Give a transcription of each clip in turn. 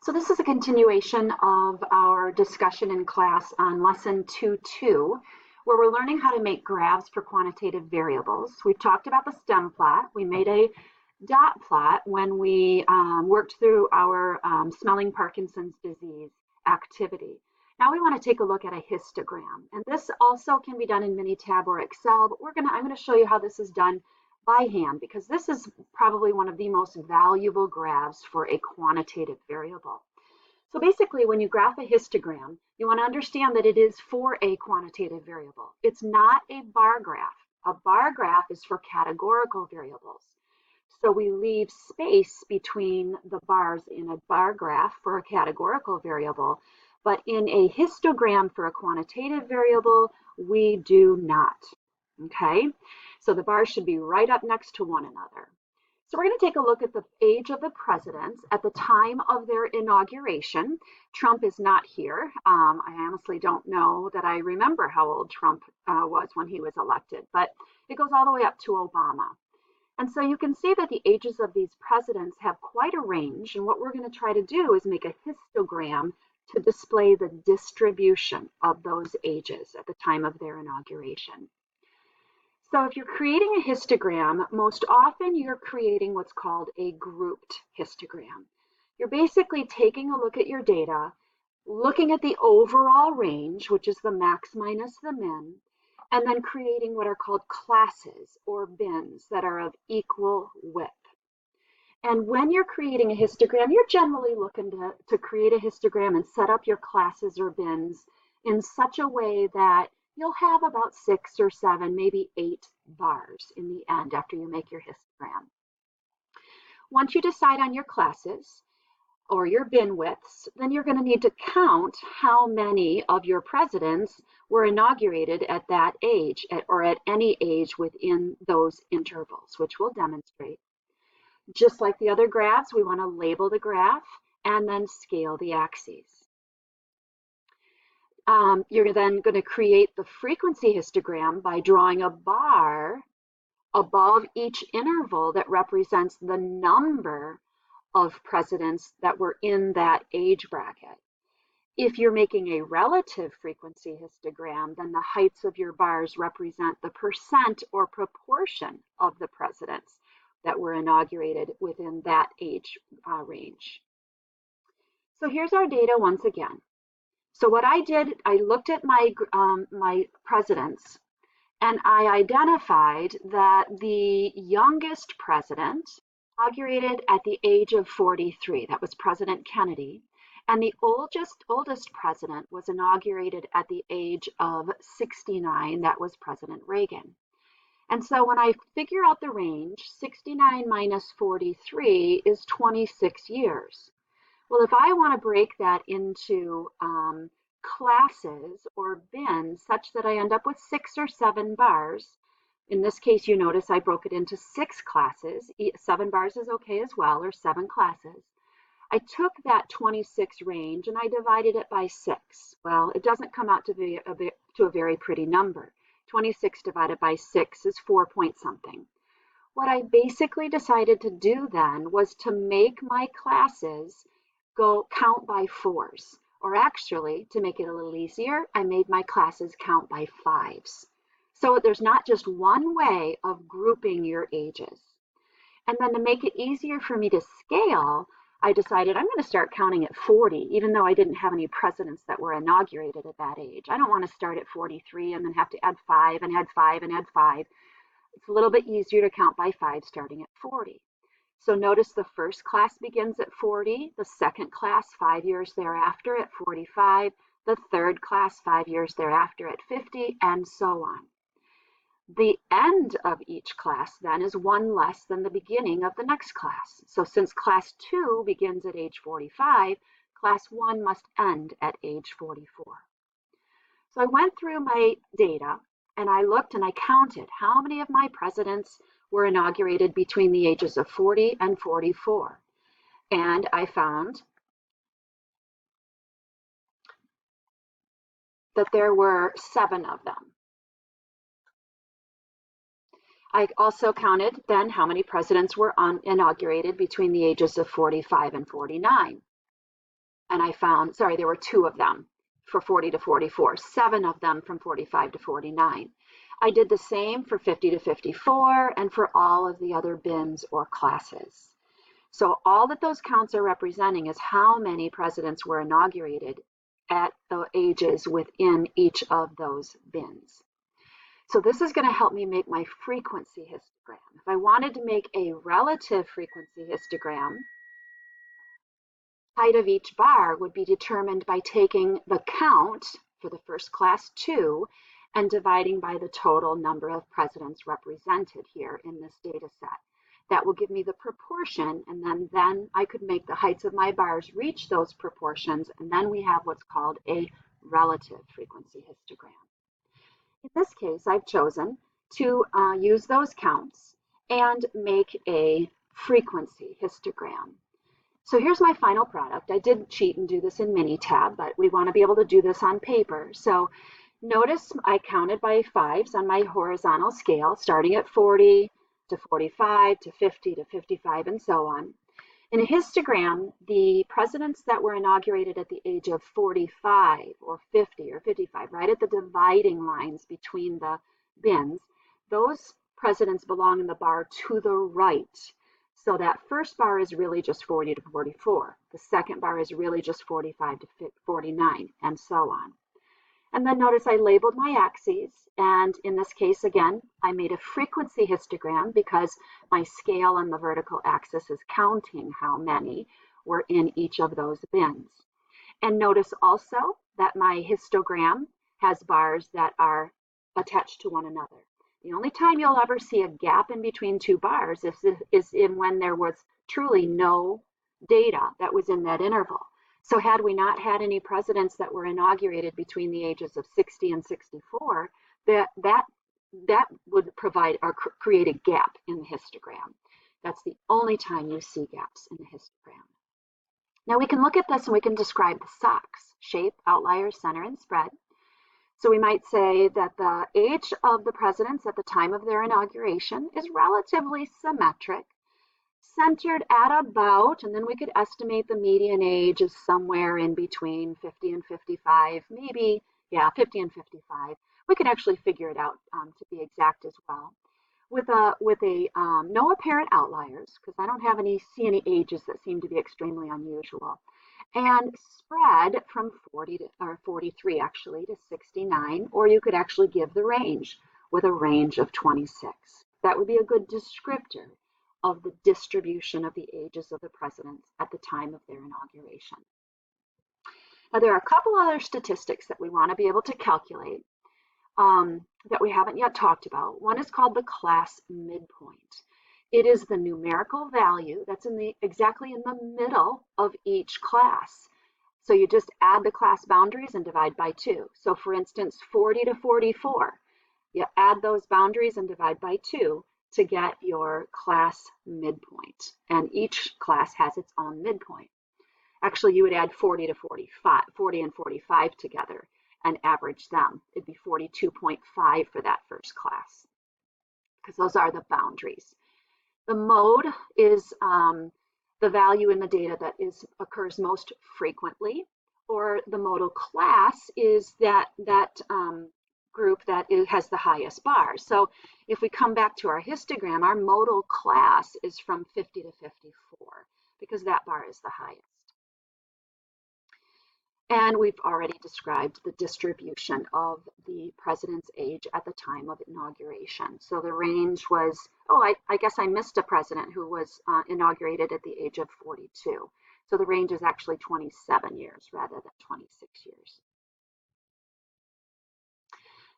So this is a continuation of our discussion in class on lesson 2.2, where we're learning how to make graphs for quantitative variables. We've talked about the stem plot. We made a dot plot when we worked through our smelling Parkinson's disease activity. Now we want to take a look at a histogram, and this also can be done in Minitab or Excel, but I'm going to show you how this is done by hand, because this is probably one of the most valuable graphs for a quantitative variable. So basically, when you graph a histogram, you want to understand that it is for a quantitative variable. It's not a bar graph. A bar graph is for categorical variables. So we leave space between the bars in a bar graph for a categorical variable, but in a histogram for a quantitative variable, we do not. Okay, so the bars should be right up next to one another. So we're going to take a look at the age of the presidents at the time of their inauguration. Trump is not here. I honestly don't know that I remember how old Trump was when he was elected, but it goes all the way up to Obama. And so you can see that the ages of these presidents have quite a range, and what we're going to try to do is make a histogram to display the distribution of those ages at the time of their inauguration. So if you're creating a histogram, most often you're creating what's called a grouped histogram. You're basically taking a look at your data, looking at the overall range, which is the max minus the min, and then creating what are called classes or bins that are of equal width. And when you're creating a histogram, you're generally looking to create a histogram and set up your classes or bins in such a way that you'll have about 6 or 7, maybe 8 bars in the end after you make your histogram. Once you decide on your classes or your bin widths, then you're going to need to count how many of your presidents were inaugurated at that age or at any age within those intervals, which we'll demonstrate. Just like the other graphs, we want to label the graph and then scale the axes. You're then going to create the frequency histogram by drawing a bar above each interval that represents the number of presidents that were in that age bracket. If you're making a relative frequency histogram, then the heights of your bars represent the percent or proportion of the presidents that were inaugurated within that age range. So here's our data once again. So what I did, I looked at my presidents, and I identified that the youngest president inaugurated at the age of 43. That was President Kennedy. And the oldest president was inaugurated at the age of 69. That was President Reagan. And so when I figure out the range, 69 minus 43 is 26 years. Well, if I want to break that into classes or bins such that I end up with 6 or 7 bars, in this case, you notice I broke it into 6 classes. 7 bars is okay as well, or 7 classes. I took that 26 range and I divided it by 6. Well, it doesn't come out to be a very pretty number. 26 divided by 6 is 4 point something. What I basically decided to do then was to make my classes count by 4s. Or actually, to make it a little easier, I made my classes count by 5s. So there's not just one way of grouping your ages. And then to make it easier for me to scale, I decided I'm going to start counting at 40, even though I didn't have any presidents that were inaugurated at that age. I don't want to start at 43 and then have to add 5 and add 5 and add 5. It's a little bit easier to count by 5 starting at 40. So notice the first class begins at 40, the second class 5 years thereafter at 45, the third class 5 years thereafter at 50, and so on. The end of each class then is 1 less than the beginning of the next class. So since class 2 begins at age 45, class 1 must end at age 44. So I went through my data and I looked and I counted how many of my presidents were inaugurated between the ages of 40 and 44. And I found that there were 7 of them. I also counted then how many presidents were inaugurated between the ages of 45 and 49. And I found, sorry, there were 2 of them for 40 to 44, 7 of them from 45 to 49. I did the same for 50 to 54 and for all of the other bins or classes. So all that those counts are representing is how many presidents were inaugurated at the ages within each of those bins. So this is going to help me make my frequency histogram. If I wanted to make a relative frequency histogram, height of each bar would be determined by taking the count for the first class 2 and dividing by the total number of presidents represented here in this data set. That will give me the proportion, and then I could make the heights of my bars reach those proportions, and then we have what's called a relative frequency histogram. In this case, I've chosen to use those counts and make a frequency histogram. So here's my final product. I did cheat and do this in Minitab, but we want to be able to do this on paper. So notice I counted by 5s on my horizontal scale, starting at 40 to 45 to 50 to 55 and so on. In a histogram, the presidents that were inaugurated at the age of 45 or 50 or 55, right at the dividing lines between the bins, those presidents belong in the bar to the right. So that first bar is really just 40 to 44. The second bar is really just 45 to 49, and so on. And then notice I labeled my axes, and in this case, again, I made a frequency histogram because my scale on the vertical axis is counting how many were in each of those bins. And notice also that my histogram has bars that are attached to one another. The only time you'll ever see a gap in between 2 bars is in when there was truly no data that was in that interval. So had we not had any presidents that were inaugurated between the ages of 60 and 64, that would provide or create a gap in the histogram. That's the only time you see gaps in the histogram. Now we can look at this and we can describe the SOCs: shape, outliers, center, and spread. So we might say that the age of the presidents at the time of their inauguration is relatively symmetric, centered at about, and then we could estimate the median age is somewhere in between 50 and 55, maybe, yeah, 50 and 55. We could actually figure it out to be exact as well. With no apparent outliers, because I don't have see any ages that seem to be extremely unusual, and spread from 40 to, or 43 actually, to 69, or you could actually give the range with a range of 26. That would be a good descriptor of the distribution of the ages of the presidents at the time of their inauguration. Now there are a couple other statistics that we want to be able to calculate that we haven't yet talked about. One is called the class midpoint. It is the numerical value that's exactly in the middle of each class. So you just add the class boundaries and divide by 2. So for instance, 40 to 44, you add those boundaries and divide by 2 to get your class midpoint. And each class has its own midpoint. Actually, you would add 40 to 45, 40 and 45 together and average them. It'd be 42.5 for that first class, because those are the boundaries. The mode is the value in the data that occurs most frequently, or the modal class is that group that has the highest bar. So if we come back to our histogram, our modal class is from 50 to 54, because that bar is the highest. And we've already described the distribution of the president's age at the time of inauguration. So the range was, I guess I missed a president who was inaugurated at the age of 42. So the range is actually 27 years rather than 26 years.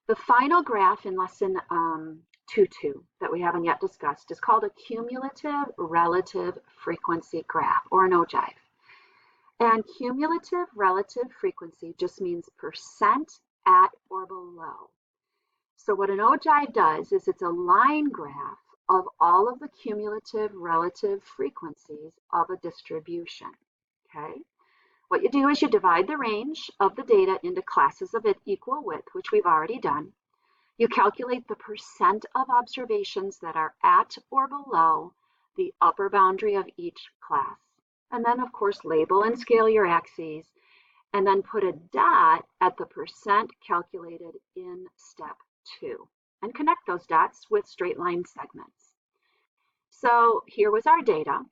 The final graph in lesson 2.2 that we haven't yet discussed is called a cumulative relative frequency graph, or an ogive. And cumulative relative frequency just means percent at or below. So what an ogive does is it's a line graph of all of the cumulative relative frequencies of a distribution, okay? What you do is you divide the range of the data into classes of equal width, which we've already done. You calculate the percent of observations that are at or below the upper boundary of each class. And then, of course, label and scale your axes, and then put a dot at the percent calculated in step 2, and connect those dots with straight line segments. So here was our data.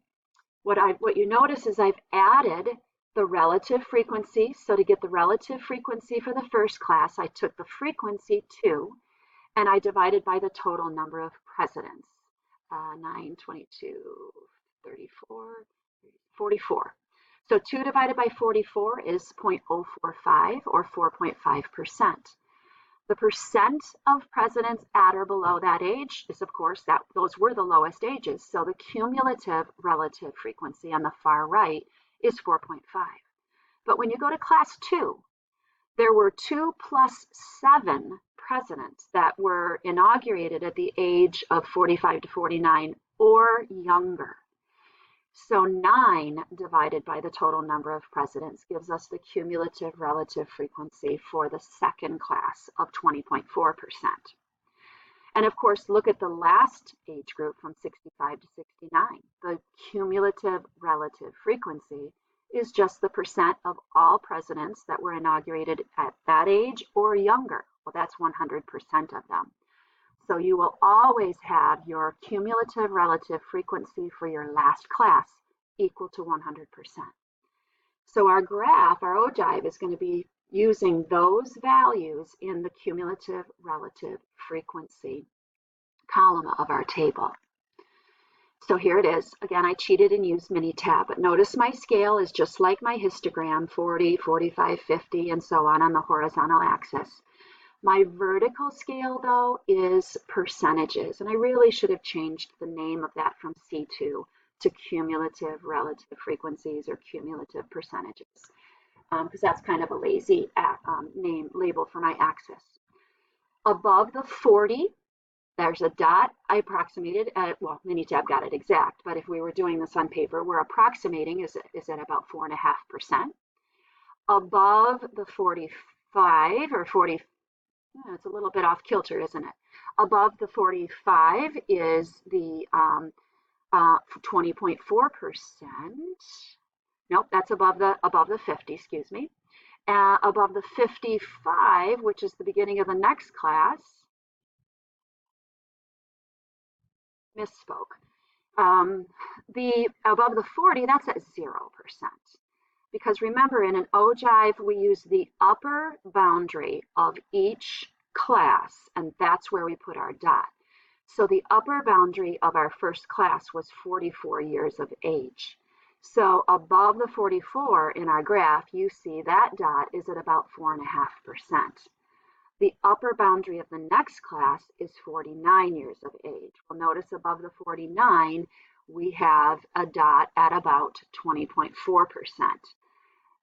What you notice is I've added the relative frequency. So to get the relative frequency for the first class, I took the frequency 2 and I divided by the total number of presidents. 9, 22, 34, 44. So 2 divided by 44 is 0.045 or 4.5%. The percent of presidents at or below that age is, of course, those were the lowest ages. So the cumulative relative frequency on the far right is 4.5. But when you go to class 2, there were 2 plus 7 presidents that were inaugurated at the age of 45 to 49 or younger. So 9 divided by the total number of presidents gives us the cumulative relative frequency for the second class of 20.4%. And of course, look at the last age group from 65 to 69. The cumulative relative frequency is just the percent of all presidents that were inaugurated at that age or younger. Well, that's 100% of them. So you will always have your cumulative relative frequency for your last class equal to 100%. So our graph, our ogive, is going to be using those values in the cumulative relative frequency column of our table. So here it is. Again, I cheated and used Minitab, but notice my scale is just like my histogram, 40, 45, 50, and so on the horizontal axis. My vertical scale, though, is percentages, and I really should have changed the name of that from C2 to cumulative relative frequencies or cumulative percentages, because that's kind of a lazy label for my axis. Above the 40, there's a dot I approximated at, well, Minitab got it exact, but if we were doing this on paper, we're approximating is at about 4.5%. Above the 45 or 40, it's a little bit off kilter, isn't it? Above the 45 is the 20.4%. Nope, that's above the 50, excuse me. Above the 55, which is the beginning of the next class, misspoke. Above the 40, that's at 0%. Because remember, in an ogive, we use the upper boundary of each class, and that's where we put our dot. So the upper boundary of our first class was 44 years of age. So above the 44 in our graph, you see that dot is at about 4.5%. The upper boundary of the next class is 49 years of age. Well, notice above the 49, we have a dot at about 20.4%.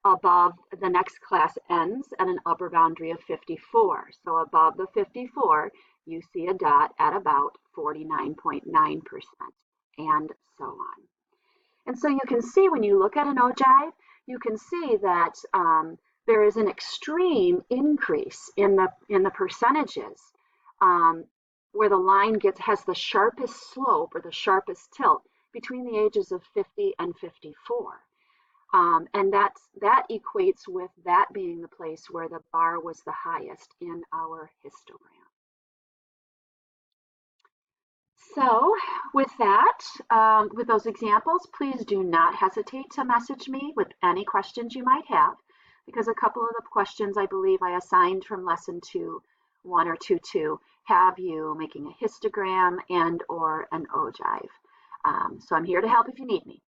Above the next class ends at an upper boundary of 54. So above the 54, you see a dot at about 49.9%, and so on. And so you can see when you look at an ogive, you can see that there is an extreme increase in the percentages where the line has the sharpest slope or the sharpest tilt between the ages of 50 and 54. And that equates with that being the place where the bar was the highest in our histogram. So with that, with those examples, please do not hesitate to message me with any questions you might have, because a couple of the questions I believe I assigned from lesson 2.1 or 2.2 have you making a histogram and or an ogive. So I'm here to help if you need me.